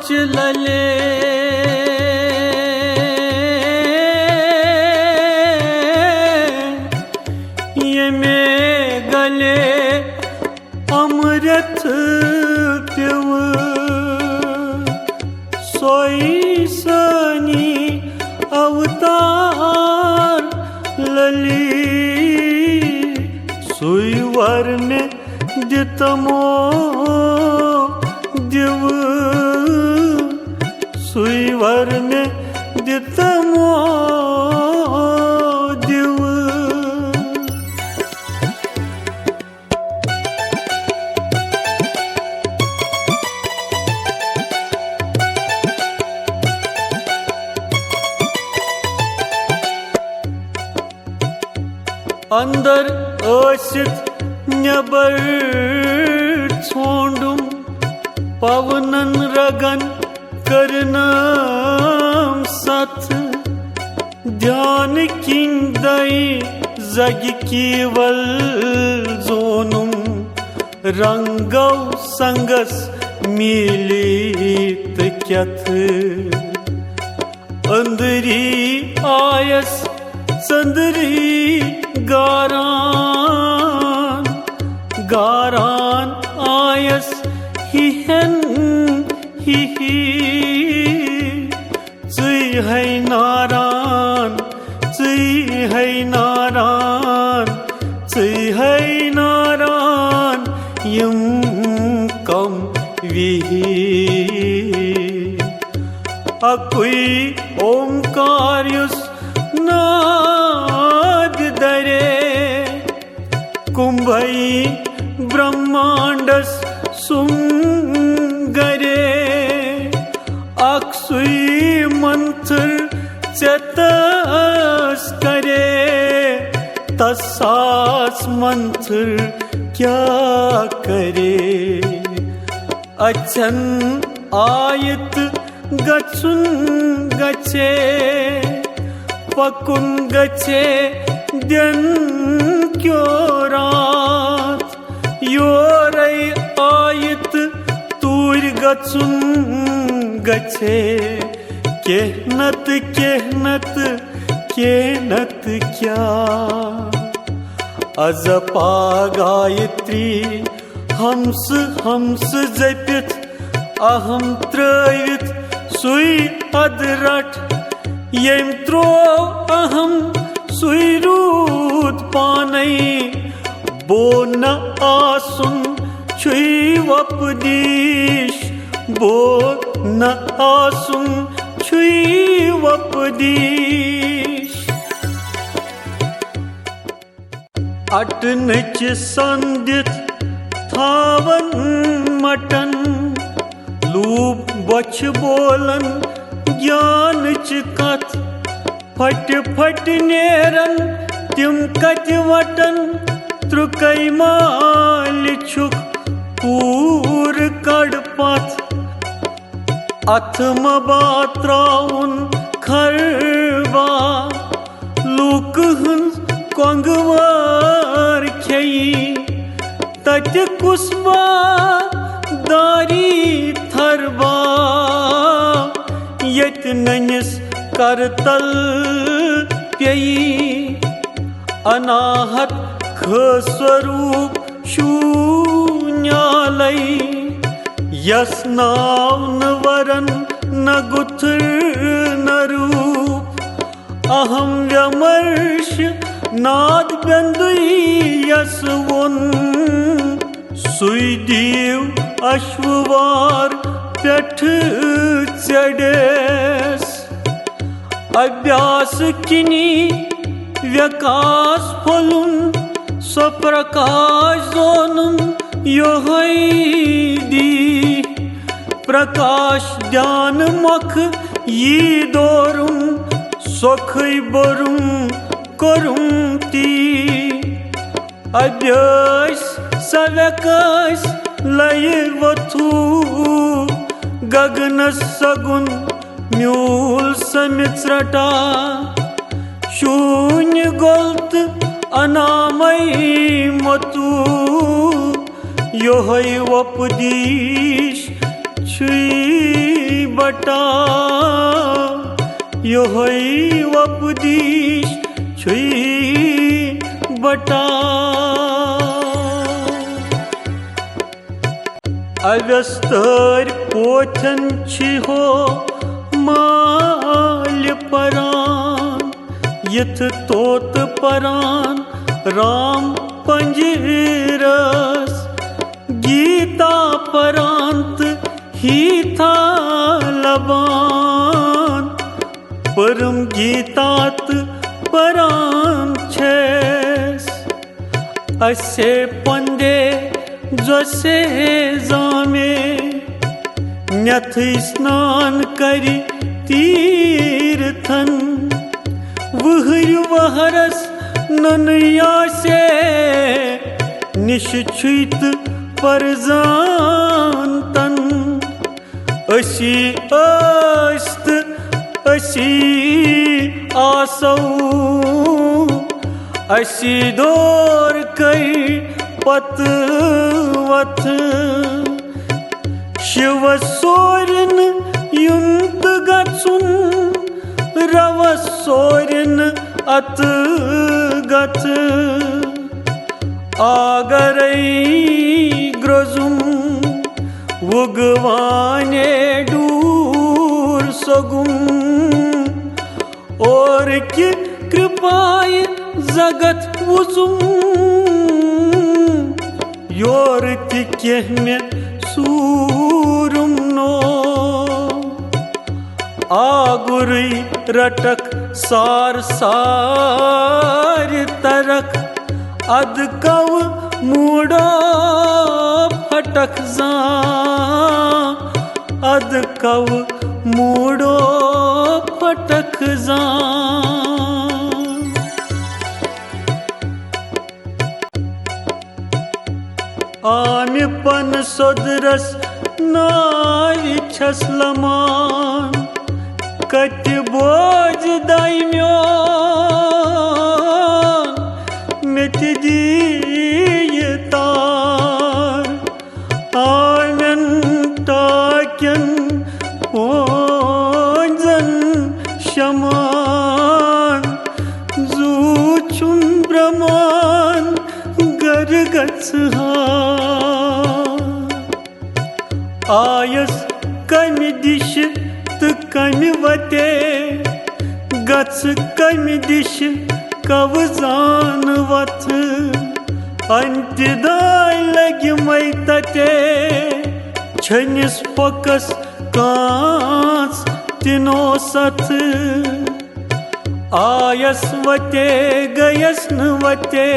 पांच लले ये में गले अमृत प्यव सोई सनी अवतार लली सुईवर ने दितमो दिव सुईवर ने दितमो दिव अंदर आसित नबर छोंडुम पवनन रगन करनाम सथ ध्यान किंदई जग केवल जोनुम रंगौ संगस मिलित क्यथ अंदरी आयस चंदरी गारान गारान आयस हिहन हिहि चुई है नारान चुई है नारान चुई है नारान यम कम विहि अकुई ओंकार्युस नाद दरे कुंभई ब्रह्मांडस सुंगरे अक्सुई मंत्र चतस करे तसास मंत्र क्या करे अच्छन आयत गचुन गचे पकुन गचे दिन क्यों रात योरई आयत तूर गचुन गचे केहनत केहनत केहनत क्या अजपा गायत्री हंस हंस जपित अहम त्रयित सुई अदरट येम त्रो अहम सुई रूद पानई बो न आसुन छुई वपदीश बो न आसुन छुई वपदीश अटनच संदित थावन मटन लूप बछ बोलन ज्ञान कथ फट फट नेरन तिम कत वटन त्रुकई माल छुक पूर कड़ पथ अथम बात्राउन खरवा लूक हंस कोंगवार खई तट कुस्बा दारी थरवा यत ननिस करतल प्यई अनाहत खस्वरूप शून्यालय यस नाव न वरन न गुथर न रूप अहम व्यमर्श नाद बंदुई यस वुन सुई दीव अश्ववार पेठ चढ़ेस अभ्यास किनी व्यकास फलुन स्वप्रकाश जोनुम योहई दी प्रकाश ध्यान मख यी दोरुम सोखई बरुम करुम ती अभ्यास सवकाश लय वथु गगन सगुन म्यूल समित्रटा शून्य गोल्त अनामय मतु योहय वपदीश छुई बटा योहै वपुदीश छुई बटा अव्यस्तर पोथन छी हो माल परान यथ तोत परान राम पंजरस गीता परांत ही था लबान परम गीतात परान छेस असे पंदे जसे जामे न्यथ स्नान करी तीर्थन वहर वहरस ननया से निश्चित परजानतन अशी अस्त अशी आसौ अशी दोर कई पतवत शिव सोरन युंत गचुन रव सोरन अत गत आगरई ग्रोजुम वुगवाने दूर सगुम और कि कृपाय जगत वुजुम योर कि केहमे सूरुम नो आगुरी रटक सार सार तरक अद कव मूडो फटक जा अद कव मूडो फटक जा आमि पन सोदरस नाय छसलमान कत बोझ दाइम्यो मिट दिए तार आमन टाक्यन ओजन शमान जूचुन ब्रह्मान गरगच आयस कमि दिश तो कमि वते गच कमि दिश कव जान वथ अंतदाय लगी मै तते छनिस पकस कांस तिनो सथ आयस वते गयस न वते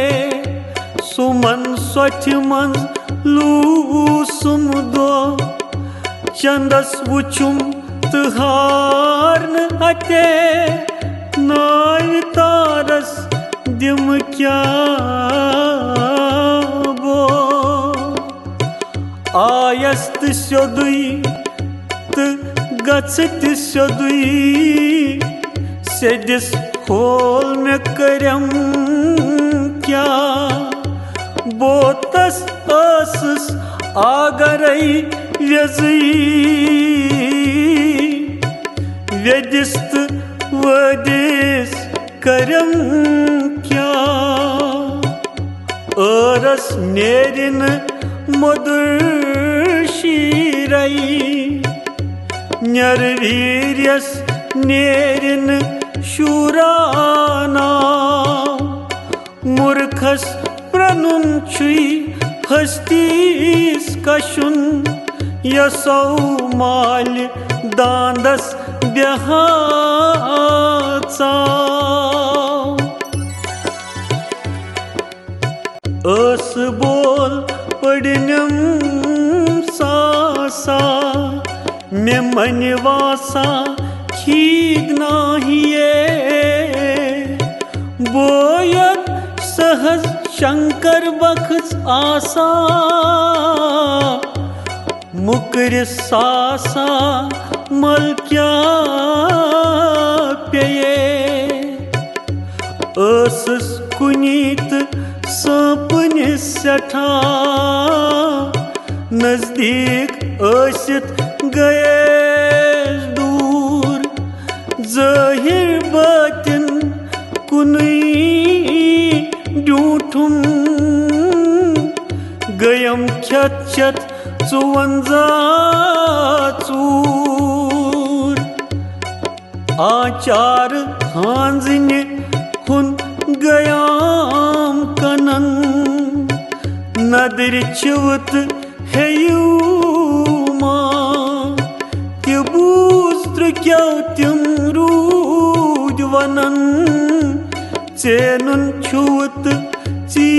सुमन स्वच्छ मन लूसुम दो चंदस वुचुम तुहार न अते नाय तारस दिम क्या बो आयस्त स्योदुई त गचत स्योदुई सेदिस खोल में करम क्या बोतस असस आगरई व्यजई व्यदिस्त वदिस करम क्या अरस नेरिन मधुर शीरई नरवीर्यस नेरिन शूराना मूर्खस प्रणुन छुई हस्तीस कशुन यसौ माल दांदस ब्यहाचा अस बोल पड़नम सासा में मनवासा खीग नाहिए बोयत सहज शंकर बख्स आसा मुकर सासा मल क्या पेये असस कुनीत सपन सठा नजदीक असित गए गयम ख्यत 54 चूर आचार हांजने हुन गयाम कनन नदर चिवत हेयुमा कि बूस्त्र क्या तिम रूद वनन चेनुन छुवत चीन्युमा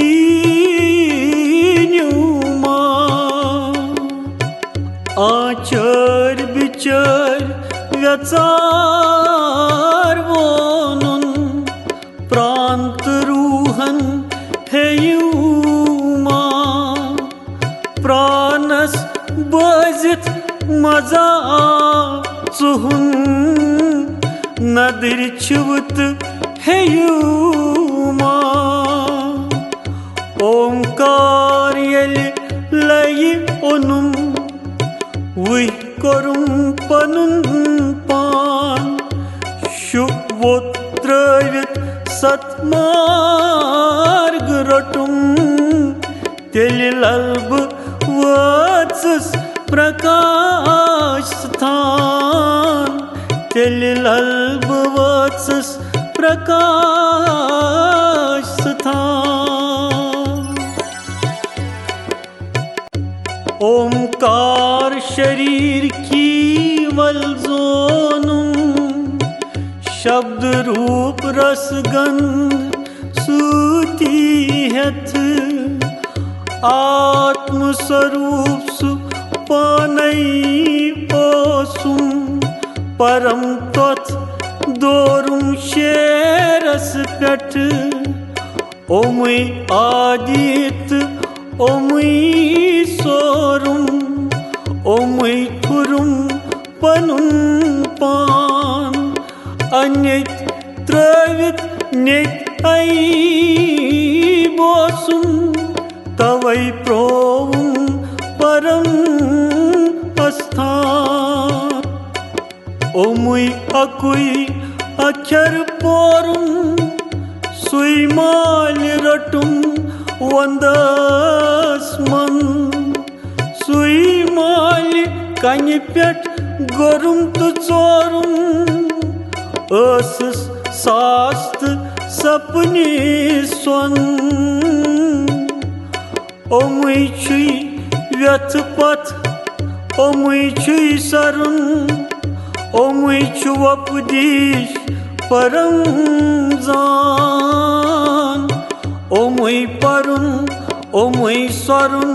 आचर बिचर व्यचार वोनुन प्रांत रूहन हेयुमा प्राणस बजित मजा चुहुन नदर छुवत हेयुमा ओंकार येलि लयि ओनुम वही करुम पनुन पान शुभोत्रवित सत्मार्ग रटुम तेलि लब वत्सस प्रकाश स्थान तेलि लब वत्सस प्रकाश स्थान ओंकार शरीर की वलजोनुम शब्द रूप रस गंध सूती हथ आत्म स्वरूप सु पानई पोसुम परम त्वत दोरुम शेरस पेठ ओमुई आदित ओमुई सोरुम ओमुई थुरुम पनुन पान अन्यत त्रवित नेत आई बोसुम तवै प्रोवुम परम स्थान ओमुई अकुई अक्षर पोरुम सुई माल रटुम वंदस मन सुई माल कनि पेट गोरुम तो चोरुम असस सास्त सपने स्वन ओमुई छुई व्यथ पथ ओमुई छुई सरुन ओमुई छु उपदेश परम जान ओमुई परुन ओमुई सरुन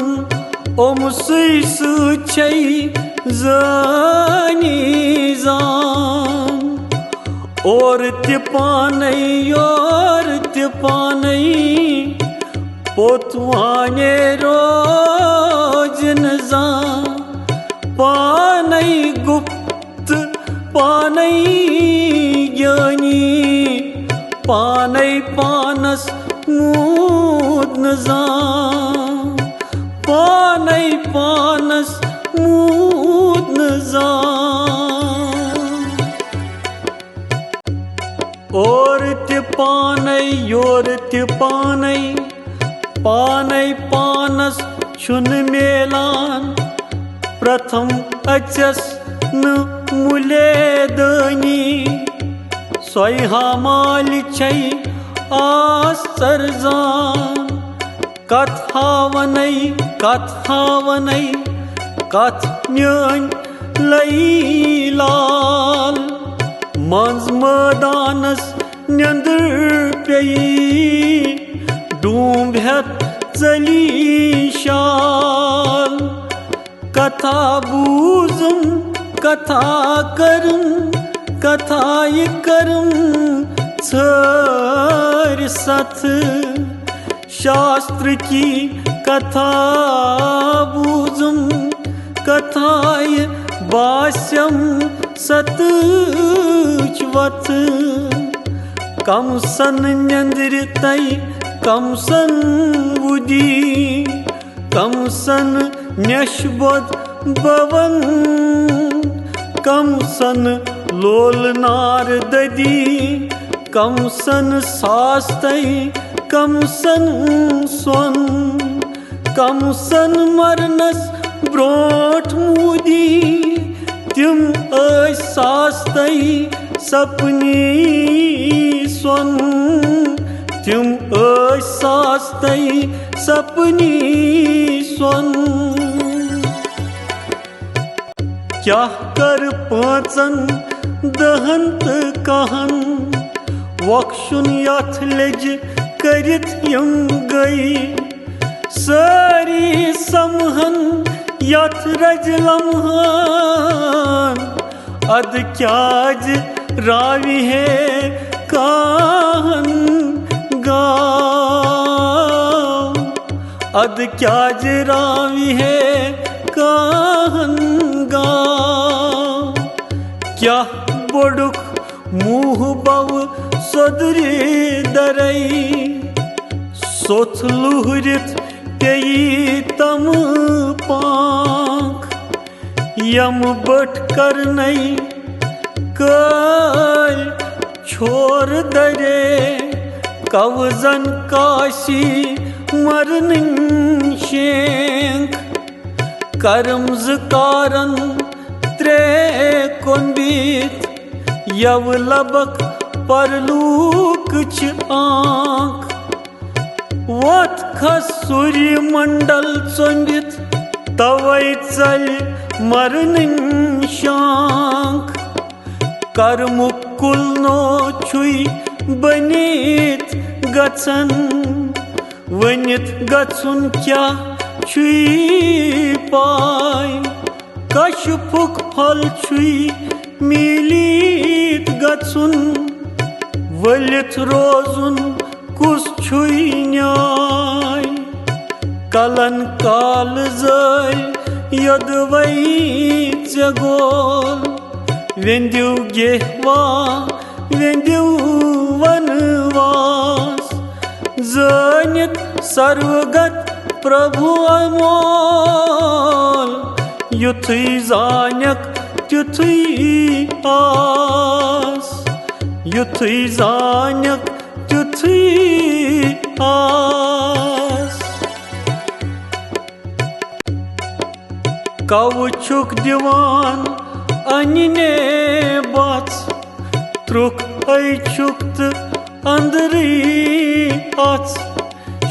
ओम सुई सुचै जानी जान और तिपानई पोतवाने रोज नजा पानई गुप्त पानई ज्ञानी पानई पानस मूद नजा पानई पानस मूद नजा और तिपानई पानई पानस छुन मेलान प्रथम अचस न मुले दनी सोहा माल छै आसरजान कथावनई कथ म्यान लई लाल मंज मदानस नंदर पेई डूम हेत चली शाल कथा बूजुम कथा करुम कथाय करुम छर सथ शास्त्र की कथा बूजुम कथाय बास्यम सतवत कम सन नंदर तई कम सन बुद्धि कम सन नशबद बवन कम सन लोल नार ददी कम सन सास्तई कम सन स्वन कमसन मरनस ब्रोट मूदी तिम सास्तई सपनी स्वन तिम सास्तई सपनी स्वन क्या कर पांचन दहन तो कहन वक्शुन यथ लज करित यम गई सारी समहन यथ रज लम्हान अद क्याज रावी है काहन गाँव अद क्याज रावी है काहन गाँव क्या बोडुक मुँह बव सदरी दरई सोथ लुहरित तेई तम पांख यम बट कर नई कल छोर दरे कवजन काशी मरन शेंख कर्मज कारन त्रे कोंबीत यव लबक परलूक छ आंख वत खस सूर्य मंडल चोंबित तवै चल मरन शांख कर्मुक कुल नो छुई बनित गछन वनित गछुन क्या छुई पाय कशफुक फल छुई मिलित गछुन वलित रोजुन कुस छुई न्याय कलन काल जल यदवै जगोल वेंद्यु गेहवा वेंद्यु वनवास जनित सर्वगत प्रभु अमोल युथी जानक त्युथी आस युथी जानक त्युथी आस कवचुक दिवान अन्ने बात त्रुक ऐचुक्त अंदरी आच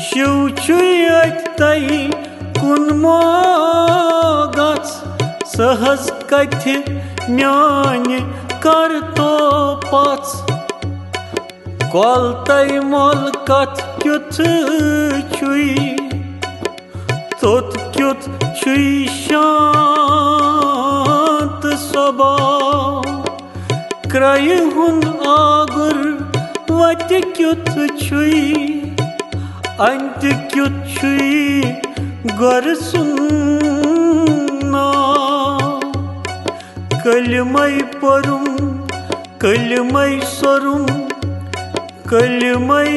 शिव छुई अतई कुन्मो गाच सहज कथि म्यान कर तो पाच कलतई मोल कथ क्युथ छुई तोत क्युथ छुई शांत स्वभाव क्रय हुन आगुर वत क्युथ छुई अंत क्युथ छुई गर सुन्ना कलमय परुम कलमय सरुम कलमय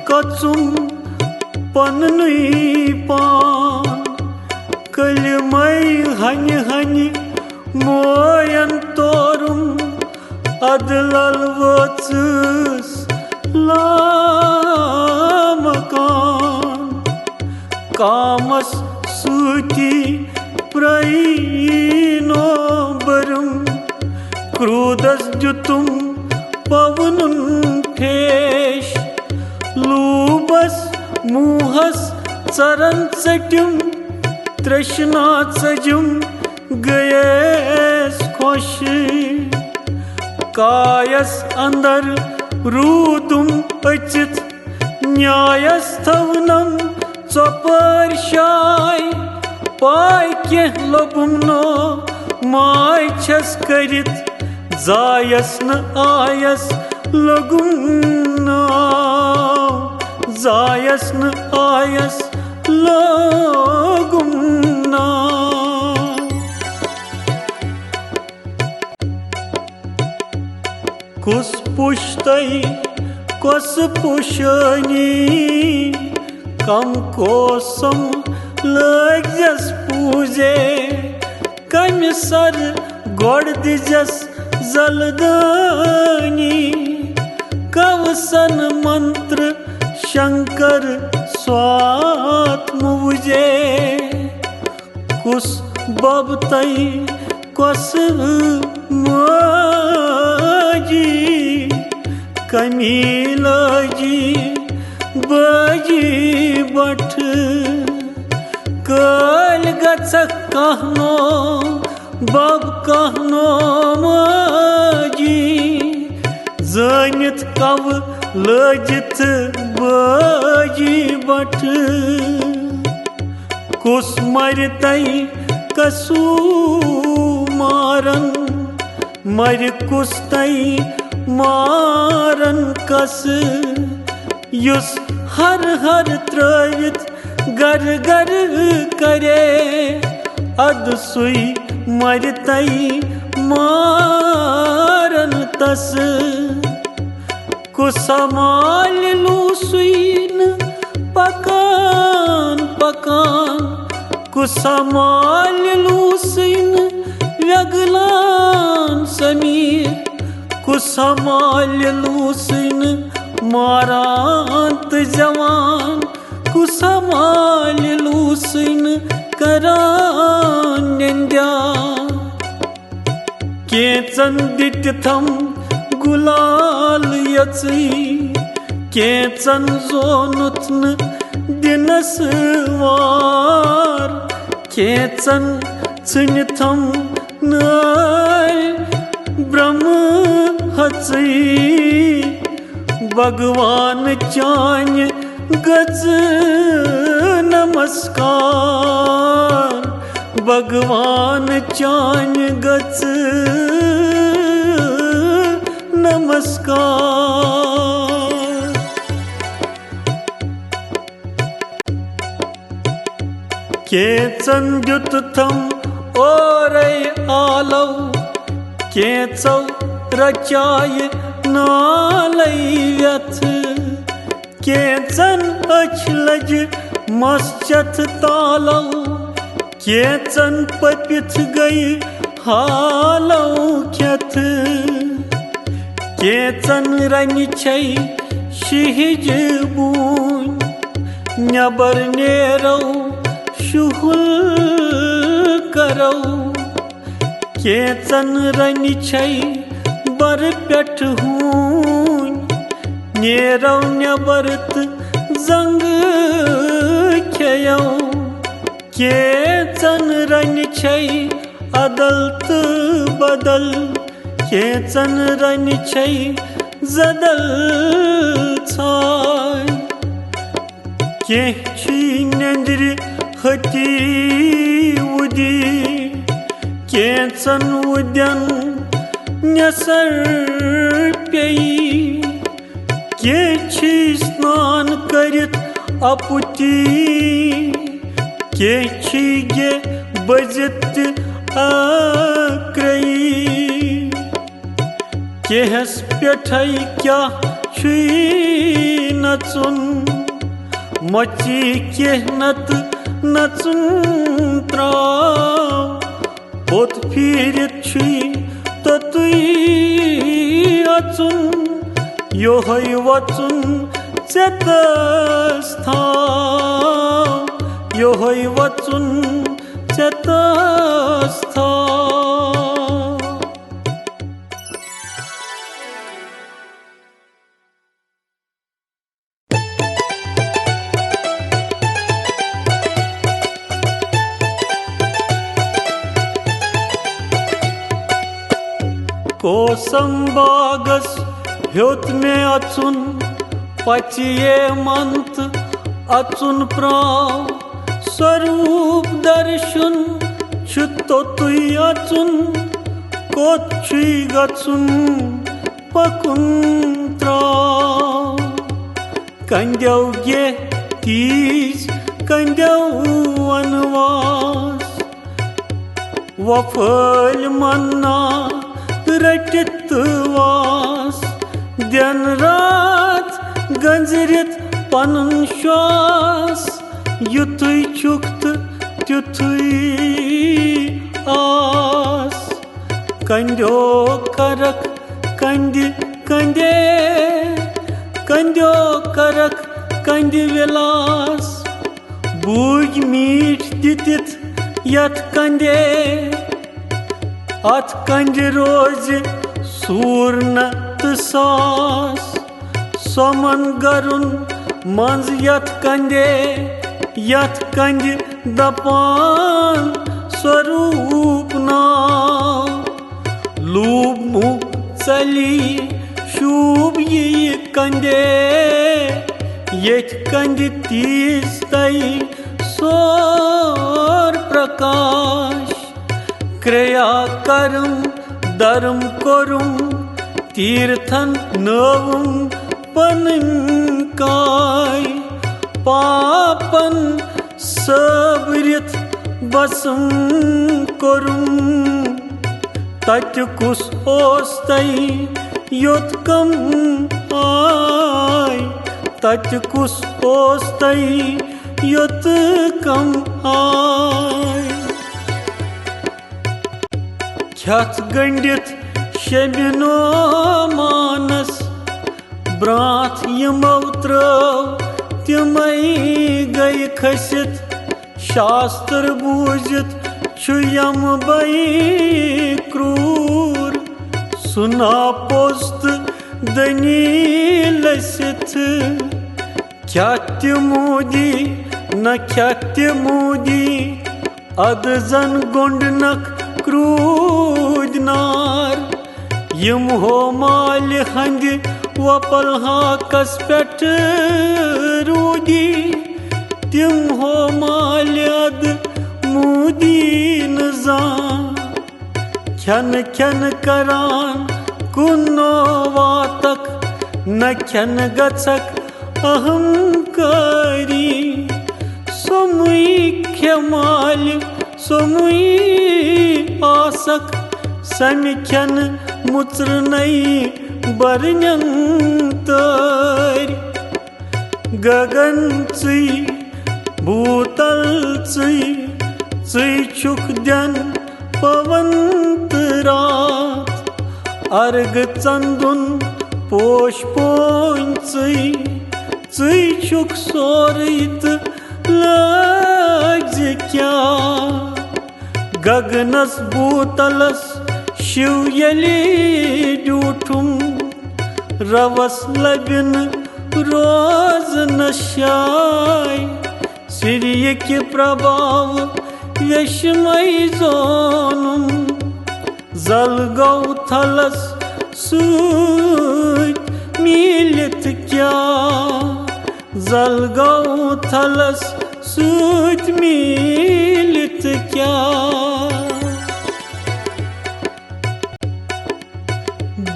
कचुम पन्नुई पान कलमय हनि हनि मोयन तोरुम अदलल वचस लामकान कामस सूती प्रईनो बरम क्रोधस जुतुम पवनुन फेश लूबस मुहस चरन चट्युम तृष्णा चजुम गयस खुश कायस अंदर रूदुम अचित न्यायस थवनम चपर शाय पाय के लबुम नो माय छस करित जायस न आयस लगुम नाव जायस न आयस लगुम नाव कुस पुश्तई कस पुशनी कम कोसम लग्जस पूजे कम सर गोड़ दिजस जलदानी कवसन मंत्र शंकर स्वात मुझे कुस बबतई कस माजी कमीलाजी बाजी बठ कल गचक कहनो बब कहनो माजी जानत कव लजित बाजी बठ कुस मरतई कसू मारन मर कुस तई मारन कस युस हर हर त्रवित गर गर करे अद सुई मरतई मारन तस कुसमाल लूसुइन पकान पकान कुसमाल लूसुइन व्यगलान समीर कुसमाल लूसुइन मारांत जवान कुसमाल लूसुइन करान निंद्या केचन दित्यथम गुलाल यची केचन जोनुतन दिनस वार केचन चुनिथम नाय ब्रह्म हची भगवान चान गज नमस्कार भगवान चान गज नमस्कार केचन द्युतथम ओरै आलौ केचौ रचाय नालै व्यथ केचन अछलज मस्चथ तालौ केचन पपिथ गई हालौ खेथ केचन रनि छै शिहिज बून नबर नेरौ शुहुल करौ केचन रनि छै बर पेठ हून नेरौ नबरत जंग खेयौ केचन रनि छै अदलत बदल केचन रनि छै जदल छाय केह छी नेंद्र हती उदी केचन उद्यन नसर पेई के छी स्नान करित अपुती के छी गे बजत आक्रई केहस पेठई क्या छुई नचुन मची केहनत नचुन त्राव पोत फिरित छुई ततुई अचुन योहै वचुन चेतस्था योहै वचुन चेतस्था कोसम बागस ह्योत में अचुन पचिए मंत अचुन प्राव स्वरूप दर्शन छुतो तुई अचुन कोच्छुई गचुन पकुन त्राव कंद्यव गे तीज कंद्यव वनवास वफल मन्ना रटित वास दिन रात गंजरित पनुन श्वास युतुई चुक्त त्युतुई आस कंद्यो करक कंदि कंदे कंद्यो करक कंद विलास बूझ मीठ दितित यत कंदे अत कंद रोज सूर्ण तो सास सोमन गरुन मंज यत कंदे यत कंद दपान स्वरूप नाव लूब मुख चली शूब ये कंदे यत कंद तीस तई सोर प्रकाश क्रिया करम धर्म कोरुम तीर्थन नवम पनन काय पापन सबरित बसम कोरुम तत कुस ओस तई योत कम आय तत कुस ओस तई योत कम आय ख्यात गंडित शबिनो मानस ब्राथ यमो त्रव तिमई गई खसित शास्त्र बूझित छुयम बई क्रूर सुना पोस्त दनी लसित ख्याति मोदी न ख्याति मोदी अद जन गोंडनक क्रूदनार यम हो माल हंद वपल हाकस पेट रूदी तिम हो माल अद मूदी नजान खन खन करान कुनो वातक न खन गचक अहंकारी सोमुई खेमाल सोमुई आसक समिख्यन मुचरनई बरन्यं तर गगन चुई भूतल चुई चुई छुक दिन पवंत रात अर्घ चंदुन पोष पोन चुई चुई छुक सोरित लज क्या गगनस भूतलस शिव यली डूठुम रवस लबिन रोज नशाय सूर्य के प्रभाव विषमय जोनुम जल गौ थलस सूत मिलित क्या जल गौ थलस सूत मिलित क्या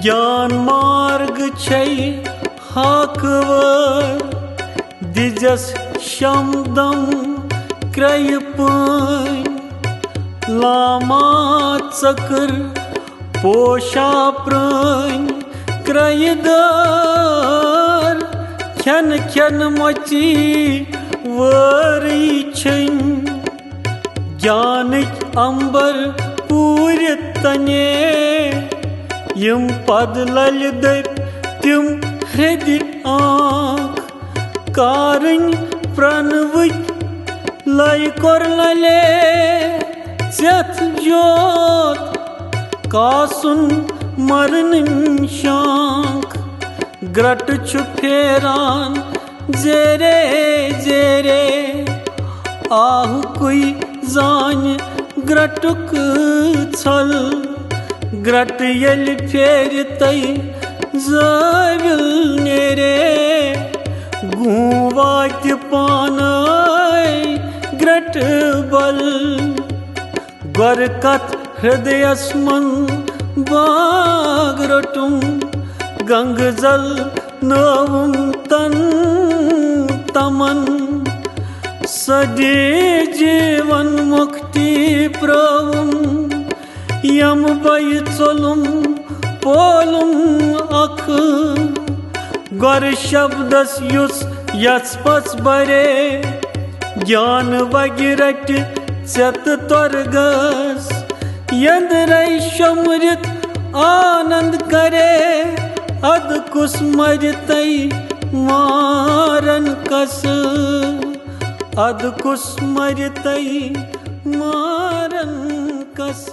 ज्ञान मार्ग छै हाकवर दिजस शमदम क्रय पान लामा चक्र पोषा प्राण क्रयदार खन खन मची वरी छन ज्ञानिक अंबर पूरे तने यम पद लल दप तिम हृद आँख कारन प्रणविक लय कर लले चथ जोत कासुन मरन शांख ग्रट छु फेरान जेरे जेरे आहु कुई जान ग्रटुक छल ग्रट यल फेर तई जाविल नेरे गुवात पानाय ग्रट बल गरकत हृदयस्मन बाग रटुम गंग जल नवम तन तमन सदे जीवन मुक्ति प्रवुम यम बय चलुम पोलुम अख गर शब्दस युस यस्पस बरे ज्ञान वगिरट चत तोरगस यंदरई शमृत आनंद करे अद कुस मरतई मारन कस अध कुस्मरतई मारन कस।